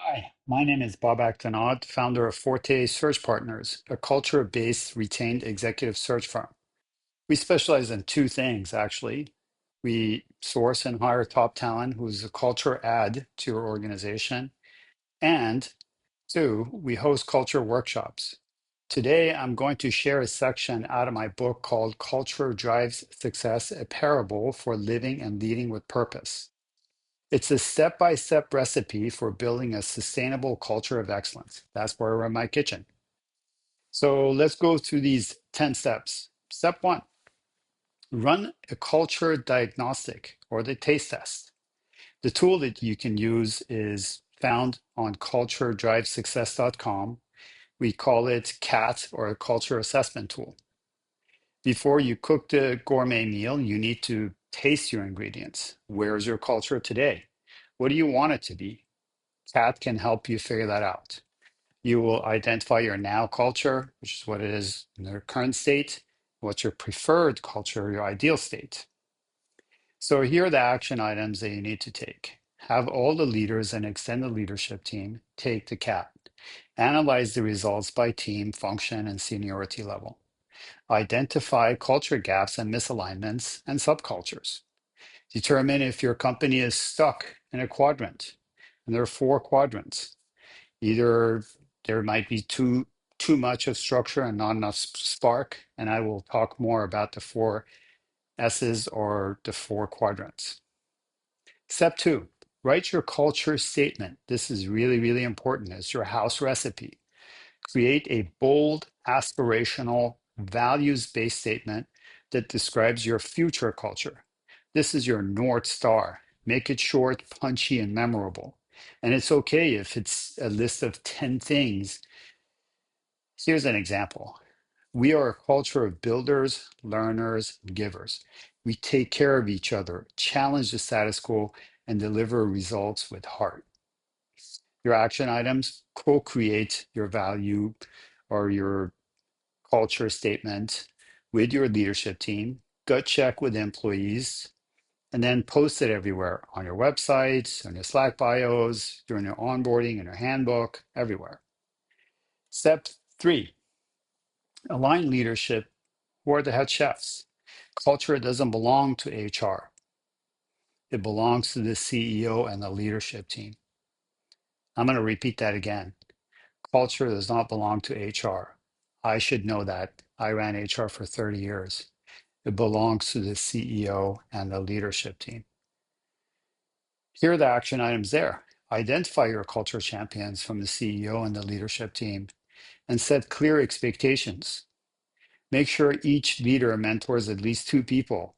Hi, my name is Babak, founder of Forte Search Partners, a culture-based retained executive search firm. We specialize in two things, actually. We source and hire top talent who's a culture add to your organization. And two, we host culture workshops. Today, I'm going to share a section out of my book called Culture Drives Success, a parable for living and leading with purpose. It's a step-by-step recipe for building a sustainable culture of excellence. That's where I run my kitchen. So let's go through these 10 steps. Step one, run a culture diagnostic or the taste test. The tool that you can use is found on culturedrivesuccess.com. We call it CAT, or a culture assessment tool. Before you cook the gourmet meal, you need to taste your ingredients. Where's your culture today? What do you want it to be? CAT can help you figure that out. You will identify your now culture, which is what it is in their current state, what's your preferred culture, your ideal state. So here are the action items that you need to take. Have all the leaders and extended leadership team take the CAT. Analyze the results by team, function, and seniority level. Identify culture gaps and misalignments and subcultures. Determine if your company is stuck in a quadrant. And there are four quadrants. Either there might be too much of structure and not enough spark, and I will talk more about the four S's or the four quadrants. Step two, write your culture statement. This is really, really important. It's your house recipe. Create a bold, aspirational, values-based statement that describes your future culture. This is your North Star. Make it short, punchy, and memorable. And it's okay if it's a list of 10 things. Here's an example. We are a culture of builders, learners, and givers. We take care of each other, challenge the status quo, and deliver results with heart. Your action items, co-create your value or your culture statement with your leadership team, gut check with employees, and then post it everywhere on your website, on your Slack bios, during your onboarding, in your handbook, everywhere. Step three, align leadership. Who are the head chefs? Culture doesn't belong to HR. It belongs to the CEO and the leadership team. I'm going to repeat that again. Culture does not belong to HR. I should know that. I ran HR for 30 years. It belongs to the CEO and the leadership team. Here are the action items there. Identify your culture champions from the CEO and the leadership team and set clear expectations. Make sure each leader mentors at least two people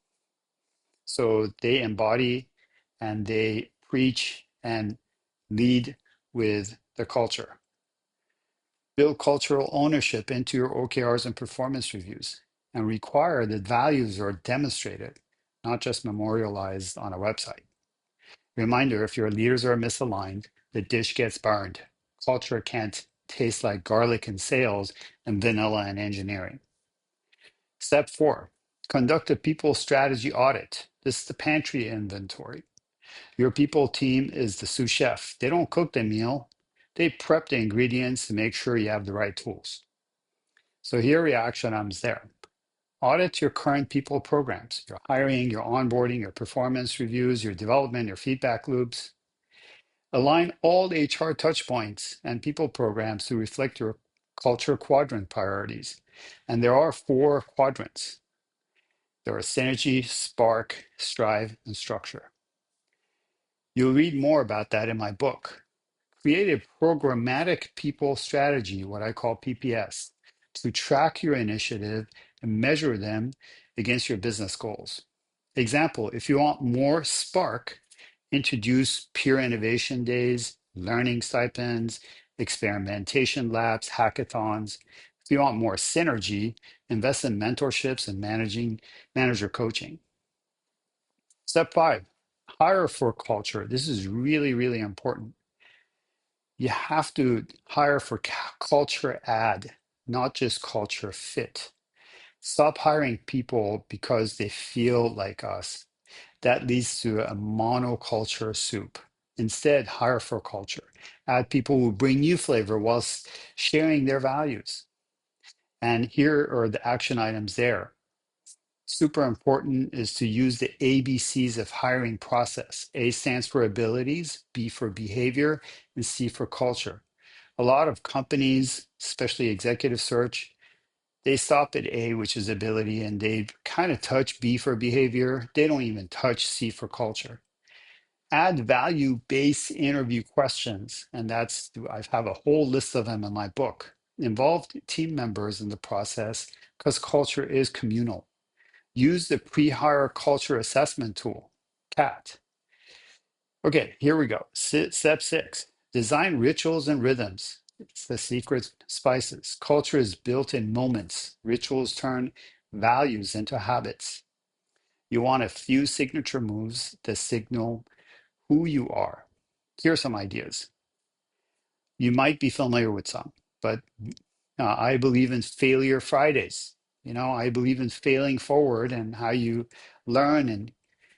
so they embody and they preach and lead with the culture. Build cultural ownership into your OKRs and performance reviews and require that values are demonstrated, not just memorialized on a website. Reminder, if your leaders are misaligned, the dish gets burned. Culture can't taste like garlic in sales and vanilla in engineering. Step four, conduct a people strategy audit. This is the pantry inventory. Your people team is the sous chef. They don't cook the meal. They prep the ingredients to make sure you have the right tools. So here are your action items there. Audit your current people programs, your hiring, your onboarding, your performance reviews, your development, your feedback loops. Align all HR touchpoints and people programs to reflect your culture quadrant priorities. And there are four quadrants. There are synergy, spark, strive, and structure. You'll read more about that in my book. Create a programmatic people strategy, what I call PPS, to track your initiative and measure them against your business goals. Example, if you want more spark, introduce peer innovation days, learning stipends, experimentation labs, hackathons. If you want more synergy, invest in mentorships and manager coaching. Step five, hire for culture. This is really, really important. You have to hire for culture add, not just culture fit. Stop hiring people because they feel like us. That leads to a monoculture soup. Instead, hire for culture. Add people who bring you flavor whilst sharing their values. And here are the action items there. Super important is to use the ABCs of hiring process. A stands for abilities, B for behavior, and C for culture. A lot of companies, especially executive search, they stop at A, which is ability, and they kind of touch B for behavior. They don't even touch C for culture. Add value-based interview questions, and I have a whole list of them in my book. Involve team members in the process because culture is communal. Use the pre-hire culture assessment tool, CAT. Okay, here we go. Step 6, design rituals and rhythms. It's the secret spices. Culture is built in moments. Rituals turn values into habits. You want a few signature moves that signal who you are. Here are some ideas. You might be familiar with some, but I believe in failure Fridays. I believe in failing forward and how you learn and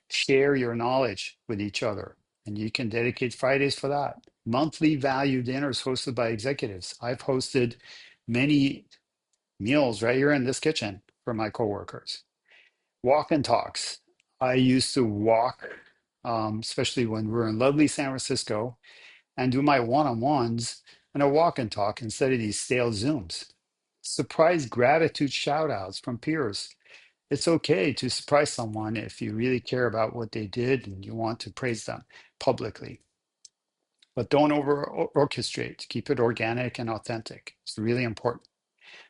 share your knowledge with each other. And you can dedicate Fridays for that. Monthly value dinners hosted by executives. I've hosted many meals right here in this kitchen for my coworkers. Walk and talks. I used to walk, especially when we were in lovely San Francisco, and do my one-on-ones and a walk and talk instead of these stale Zooms. Surprise gratitude shout outs from peers. It's okay to surprise someone if you really care about what they did and you want to praise them publicly. But don't over orchestrate. Keep it organic and authentic. It's really important.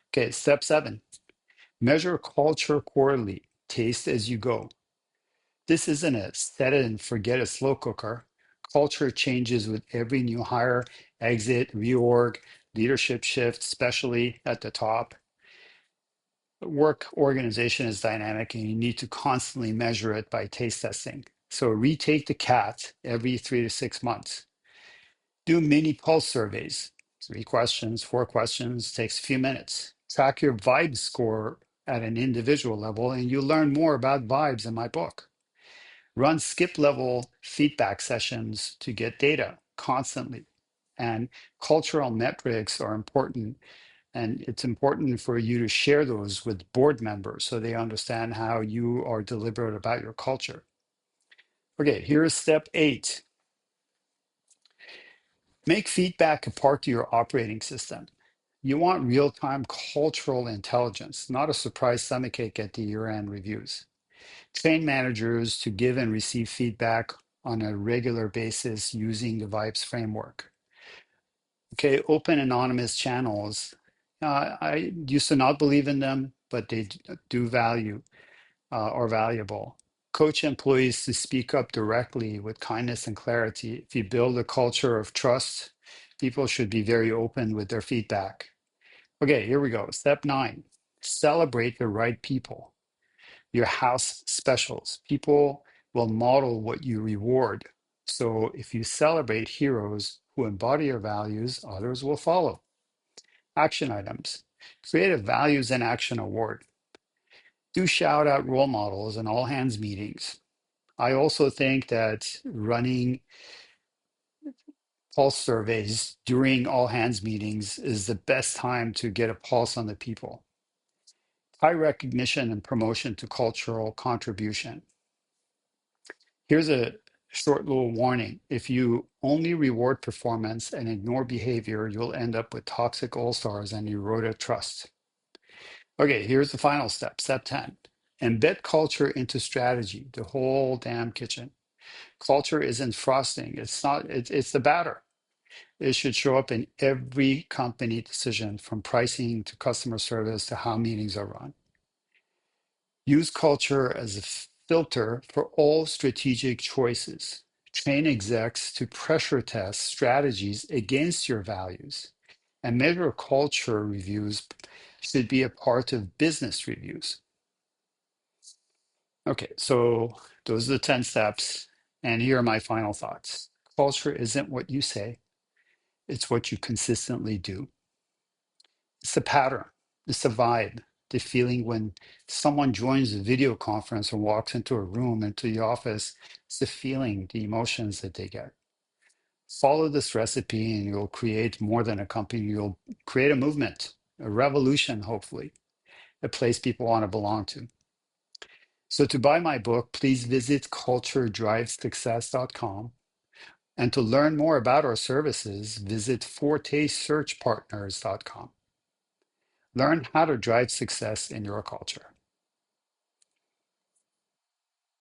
Okay, step 7, measure culture quarterly. Taste as you go. This isn't a set it and forget a slow cooker. Culture changes with every new hire, exit, reorg, leadership shift, especially at the top. Work organization is dynamic and you need to constantly measure it by taste testing. So retake the CAT every 3 to 6 months. Do mini pulse surveys, 3 questions, 4 questions, takes a few minutes. Track your vibe score at an individual level, and you learn more about vibes in my book. Run skip level feedback sessions to get data constantly. And cultural metrics are important. And it's important for you to share those with board members so they understand how you are deliberate about your culture. Okay, here's step 8. Make feedback a part of your operating system. You want real-time cultural intelligence, not a surprise stomachache at the year-end reviews. Train managers to give and receive feedback on a regular basis using the VIBES framework. Okay, open anonymous channels. I used to not believe in them, but they do value are valuable. Coach employees to speak up directly with kindness and clarity. If you build a culture of trust, people should be very open with their feedback. Okay, here we go. Step 9, celebrate the right people. Your house specials. People will model what you reward. So if you celebrate heroes who embody your values, others will follow. Action items. Create a values and action award. Do shout out role models in all hands meetings. I also think that running pulse surveys during all hands meetings is the best time to get a pulse on the people. High recognition and promotion to cultural contribution. Here's a short little warning. If you only reward performance and ignore behavior, you'll end up with toxic all-stars and eroded trust. Okay, here's the final step, step 10. Embed culture into strategy, the whole damn kitchen. Culture isn't frosting. It's not, it's the batter. It should show up in every company decision from pricing to customer service to how meetings are run. Use culture as a filter for all strategic choices. Train execs to pressure test strategies against your values. And measure culture reviews should be a part of business reviews. Okay, so those are the 10 steps. And here are my final thoughts. Culture isn't what you say, it's what you consistently do. It's the pattern, it's the vibe, the feeling when someone joins a video conference or walks into a room, into the office. It's the feeling, the emotions that they get. Follow this recipe and you'll create more than a company. You'll create a movement, a revolution, hopefully, a place people want to belong to. So to buy my book, please visit culturedrivesuccess.com. And to learn more about our services, visit fortesearchpartners.com. Learn how to drive success in your culture.